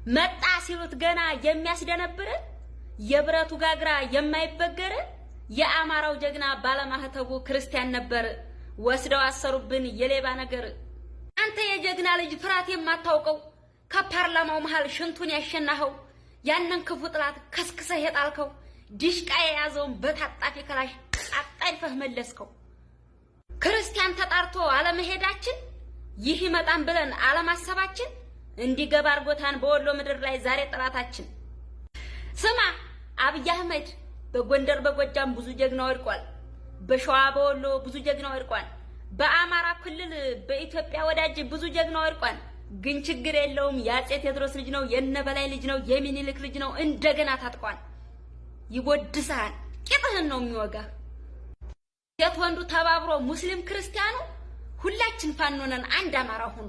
መጣ ሲሉት ገና የሚያስደነብር የብረቱ ጋግራ የማይበገር የአማራው ጀግና ባለማህተቡ ክርስቲያን ነበር ወስደው አሰሩብን የሌባ ነገር አንተ የጀግና ልጅ ፍራት የማታውቀው ከፓርላማው መሃል ሽንቱን ያሸናኸው ያንን ክፉ ጥላት ከስክሰህ የጣልከው ዲሽቃ የያዘውን በታጣፊ ከላሽ አጣይፈህ መለስከው ክርስቲያን ተጣርቶ አለመሄዳችን ይህ ይመጣን ብለን አለማሰባችን እንዲገባ አርጎታን በወሎ ምድር ላይ ዛሬ ጥላታችን ስማ አብይ አህመድ በጎንደር በጎጃም ብዙ ጀግና ወድቋል በሸዋ በወሎ ብዙ ጀግና ወድቋል በአማራ ክልል በኢትዮጵያ ወዳጅ ብዙ ጀግና ወድቋል ግን ችግር የለውም ያጼ ቴዎድሮስ ልጅ ነው የነበላይ ልጅ ነው የሚኒልክ ልጅ ነው እንደገና ታጥቋል ይወድሳል ቂጥህን ነው የሚወጋህ የት ወንዱ ተባብሮ ሙስሊም ክርስቲያኑ ሁላችን ፋኖ ነን አንድ አማራ ሁኑ